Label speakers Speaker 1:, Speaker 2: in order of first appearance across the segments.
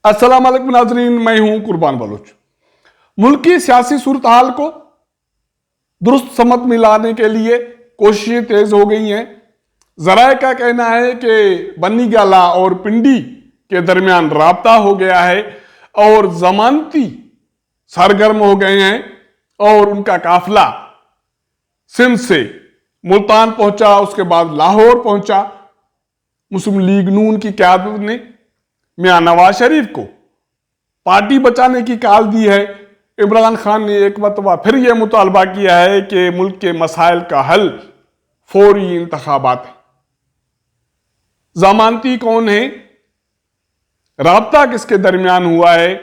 Speaker 1: अस्सलाम वालेकुम नाजरीन, मैं हूं कुर्बान बलोच। मुल्क की सियासी सूरत हाल को दुरुस्त समत में लाने के लिए कोशिशें तेज हो गई हैं। जराए का कहना है कि बन्नी गाला और पिंडी के दरमियान राब्ता हो गया है और जमानती सरगर्म हो गए हैं और उनका काफिला सिंध से मुल्तान पहुंचा, उसके बाद लाहौर पहुंचा। मुस्लिम लीग नून की क़यादत ने मियां नवाज शरीफ को पार्टी बचाने की कॉल दी है। इमरान खान ने एक मरतबा फिर यह मुतालबा किया है कि मुल्क के मसाइल का हल फौरी इंतखाबात है। जमानती कौन है, राब्ता किसके दरमियान हुआ है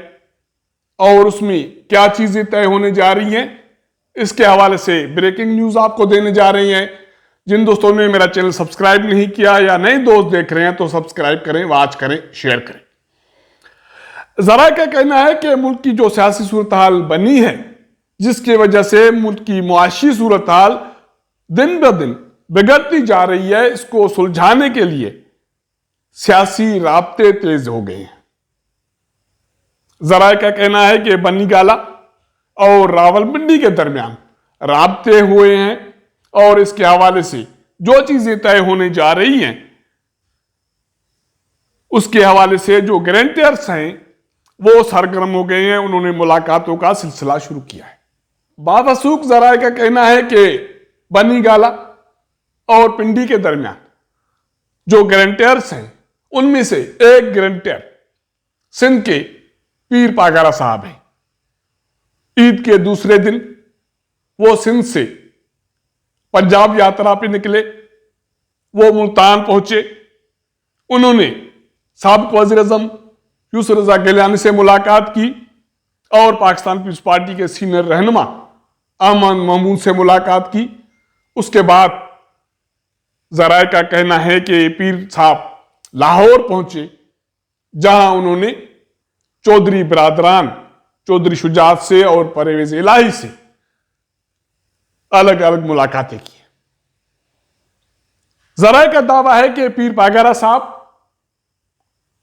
Speaker 1: और उसमें क्या चीजें तय होने जा रही हैं, इसके हवाले से ब्रेकिंग न्यूज आपको देने जा रही हैं। जिन दोस्तों ने मेरा चैनल सब्सक्राइब नहीं किया या नए दोस्त देख रहे हैं तो सब्सक्राइब करें, वॉच करें, शेयर करें। जरा का कहना है कि मुल्क की जो सियासी सूरत हाल बनी है, जिसकी वजह से मुल्क की मुआशी सूरत हाल दिन ब दिन बिगड़ती जा रही है, इसको सुलझाने के लिए सियासी राब्ते तेज हो गए हैं। जरा का कहना है कि बन्नी गाला और रावलपिंडी के दरमियान राब्ते हुए हैं और इसके हवाले से जो चीजें तय होने जा रही हैं, उसके हवाले से जो गारंटियर्स हैं वो सरगर्म हो गए हैं। उन्होंने मुलाकातों का सिलसिला शुरू किया है। बावसूख जराए का कहना है कि बन्नी गाला और पिंडी के दरमियान जो गारंटियर्स हैं, उनमें से एक गारंटियर सिंध के पीर पागारा साहब हैं। ईद के दूसरे दिन वो सिंध से पंजाब यात्रा पे निकले, वो मुल्तान पहुंचे। उन्होंने साबिक वज़ीर आज़म यूसुफ रज़ा गिलानी से मुलाकात की और पाकिस्तान पीपल्स पार्टी के सीनियर रहनुमा अहमद महमूद से मुलाकात की। उसके बाद जराए का कहना है कि पीर साहब लाहौर पहुंचे, जहां उन्होंने चौधरी बिरादरान चौधरी शुजात से और परवेज इलाही से अलग अलग मुलाकातें की। जराए का दावा है कि पीर पागारा साहब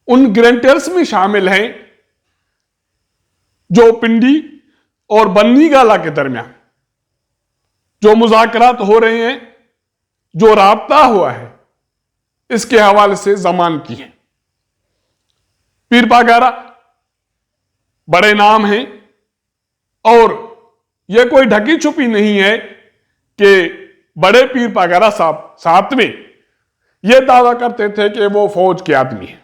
Speaker 1: उन गारंटियर्स में शामिल हैं जो पिंडी और बन्नी गाला के दरमियान जो मुज़ाकरात हो रहे हैं, जो राब्ता हुआ है, इसके हवाले से जमानती है। पीर पागारा बड़े नाम हैं और यह कोई ढकी छुपी नहीं है कि बड़े पीर पागारा साहब साथ में यह दावा करते थे कि वो फौज के आदमी हैं।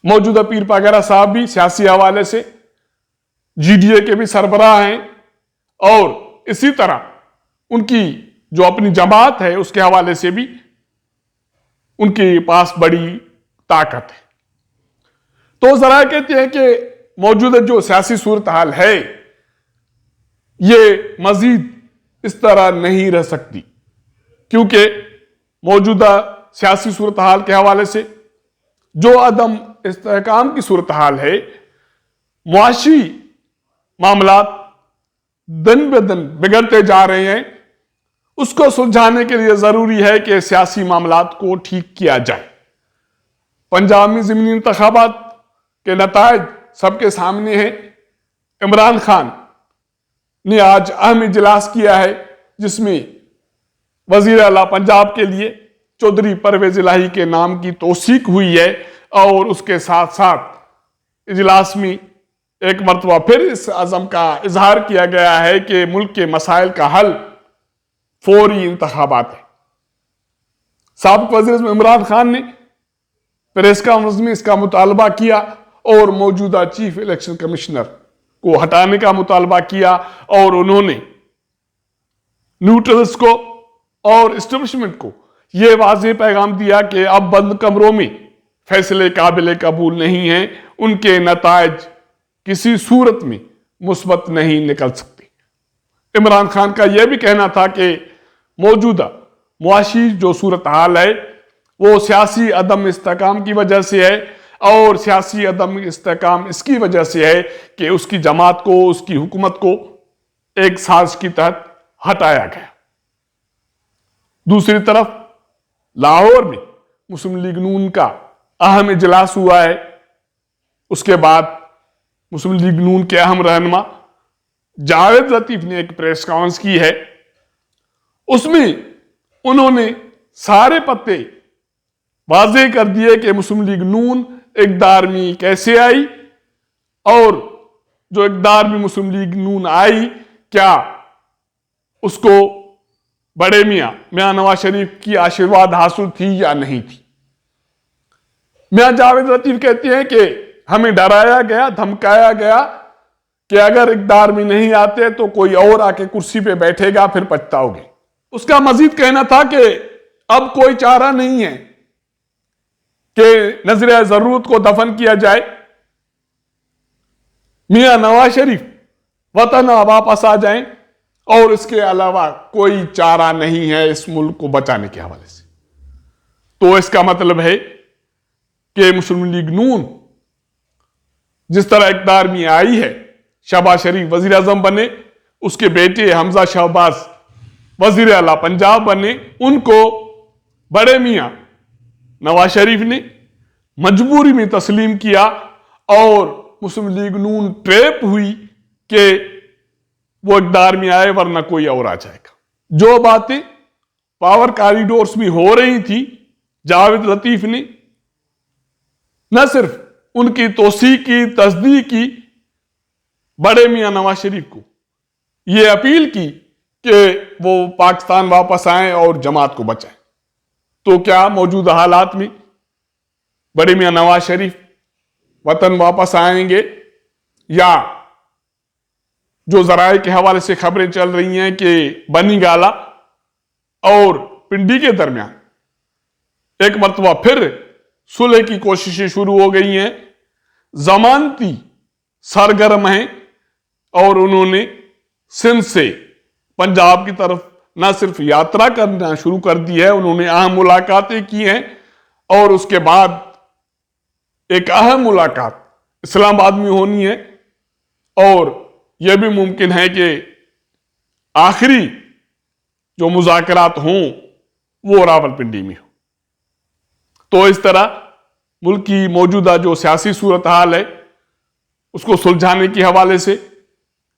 Speaker 1: मौजूदा पीर पागारा साहब भी सियासी हवाले से जीडीए के भी सरबराह हैं और इसी तरह उनकी जो अपनी जमात है उसके हवाले से भी उनके पास बड़ी ताकत है। तो जरा कहते हैं कि मौजूदा जो सियासी सूरत हाल है, ये मजीद इस तरह नहीं रह सकती, क्योंकि मौजूदा सियासी सूरत हाल के हवाले से जो अदम इस्तेहकाम की सूरत हाल है, मुआशी मामलात दिन ब दिन बिगड़ते जा रहे हैं। उसको सुलझाने के लिए जरूरी है कि सियासी मामलात को ठीक किया जाए। पंजाब में ज़मीनी इंतखाबात के नतायज सबके सामने हैं। इमरान खान ने आज अहम इजलास किया है, जिसमें वजीर आला पंजाब के लिए चौधरी परवेज इलाही के नाम की तौसीक हुई है और उसके साथ साथ इजलास में एक मरतबा फिर इस अज़म का इजहार किया गया है कि मुल्क के मसाइल का हल फौरी इंतखाबात है। साबिक वज़ीर आज़म इमरान खान ने प्रेस कॉन्फ्रेंस में इसका मुतालबा किया और मौजूदा चीफ इलेक्शन कमिश्नर को हटाने का मुतालबा किया और उन्होंने न्यूट्रल्स को और एस्टेब्लिशमेंट को यह वाज़ेह पैगाम दिया कि अब बंद कमरों में फैसले काबिल कबूल नहीं हैं, उनके नतायज किसी सूरत में मुस्बत नहीं निकल सकते। इमरान खान का यह भी कहना था कि मौजूदा मुआशी जो सूरत हाल है वो सियासी अदम इस्तेहकाम की वजह से है और सियासी अदम इस्तेहकाम इसकी वजह से है कि उसकी जमात को, उसकी हुकूमत को एक साजिश के तहत हटाया गया। दूसरी तरफ लाहौर में मुस्लिम लीग नून का अहम इजलास हुआ है उसके बाद मुस्लिम लीग नून के अहम रहनुमा जावेद लतीफ ने एक प्रेस कॉन्फ्रेंस की है। उसमें उन्होंने सारे पत्ते वाजे कर दिए कि मुस्लिम लीग नून इक़्तिदार में कैसे आई, और जो इक़्तिदार में मुस्लिम लीग नून आई, क्या उसको बड़े मियां नवाज शरीफ की आशीर्वाद हासिल थी या नहीं थी। मियां जावेद लतीफ कहते हैं कि हमें डराया गया, धमकाया गया कि अगर इक़्तिदार में नहीं आते तो कोई और आके कुर्सी पे बैठेगा, फिर पछताओगे। उसका मजीद कहना था कि अब कोई चारा नहीं है कि नजर जरूरत को दफन किया जाए, मियां नवाज शरीफ वतन वापस आ जाएं, और इसके अलावा कोई चारा नहीं है इस मुल्क को बचाने के हवाले से। तो इसका मतलब है कि मुस्लिम लीग नून जिस तरह इक़्तिदार में आई है, शहबाज शरीफ वजीर आजम बने, उसके बेटे हमजा शहबाज वजीर आला पंजाब बने, उनको बड़े मियां नवाज शरीफ ने मजबूरी में तस्लीम किया, और मुस्लिम लीग नून ट्रैप हुई कि वो इक़्तिदार में आए वरना कोई और आ जाएगा। जो बातें पावर कॉरिडोर्स में हो रही थी, जावेद लतीफ ने न सिर्फ उनकी तौसीक की, तस्दीक की, बड़े मियां नवाज शरीफ को यह अपील की कि वो पाकिस्तान वापस आए और जमात को बचाएं। तो क्या मौजूदा हालात में बड़े मियां नवाज शरीफ वतन वापस आएंगे, या जो जराए के हवाले से खबरें चल रही हैं कि बनी गाला और पिंडी के दरमियान एक मरतबा फिर सुलह की कोशिशें शुरू हो गई हैं, जमानती सरगर्म हैं, और उन्होंने सिंध से पंजाब की तरफ न सिर्फ यात्रा करना शुरू कर दी है, उन्होंने अहम मुलाकातें की हैं, और उसके बाद एक अहम मुलाकात इस्लामाबाद में होनी है, और यह भी मुमकिन है कि आखिरी जो मुज़ाकरात हों वो रावलपिंडी में हो। तो इस तरह मुल्क की मौजूदा जो सियासी सूरत हाल है उसको सुलझाने के हवाले से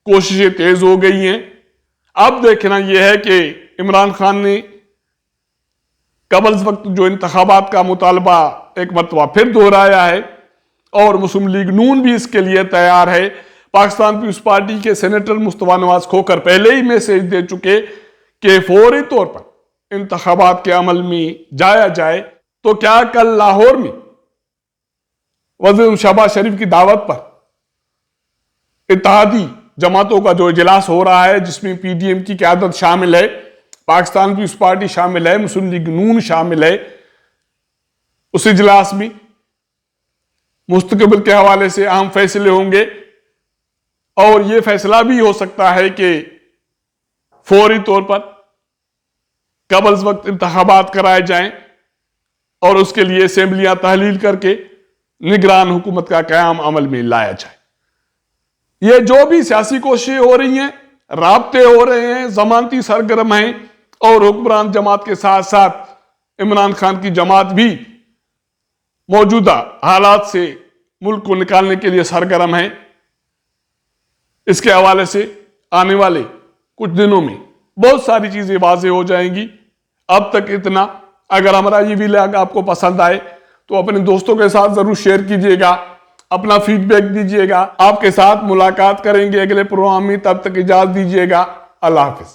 Speaker 1: कोशिशें तेज हो गई हैं। अब देखना यह है कि इमरान खान ने कबल वक्त जो इंतखाबात का मुतालबा एक मरतबा फिर दोहराया है, और मुस्लिम लीग नून भी इसके लिए तैयार है। पाकिस्तान पीपुल्स पार्टी के सेनेटर मुस्तफा नवाज खोखर पहले ही मैसेज दे चुके कि फौरी तौर पर इंतखाबात के अमल में जाया जाए। तो क्या कल लाहौर में वज़ीर शहबाज शरीफ की दावत पर इत्तेहादी जमातों का जो इजलास हो रहा है, जिसमें पीडीएम की क़यादत शामिल है, पाकिस्तान पीपुल्स पार्टी शामिल है, मुस्लिम लीग नून शामिल है, उस इजलास में मुस्तकबिल के हवाले से अहम फैसले होंगे, और यह फैसला भी हो सकता है कि फौरी तौर पर कबल वक्त इंतखाबात कराए जाएं, और उसके लिए असेंबलियां तहलील करके निगरान हुकूमत का क़याम अमल में लाया जाए। ये जो भी सियासी कोशिशें हो रही हैं, राब्ते हो रहे हैं, जमानती सरगर्म हैं, और हुक्मरान जमात के साथ साथ इमरान खान की जमात भी मौजूदा हालात से मुल्क को निकालने के लिए सरगर्म है। इसके हवाले से आने वाले कुछ दिनों में बहुत सारी चीजें वाज़ेह हो जाएंगी। अब तक इतना। अगर हमारा ये व्लॉग आपको पसंद आए तो अपने दोस्तों के साथ जरूर शेयर कीजिएगा, अपना फीडबैक दीजिएगा। आपके साथ मुलाकात करेंगे अगले प्रोग्राम में, तब तक इजाजत दीजिएगा। अल्लाह हाफिज।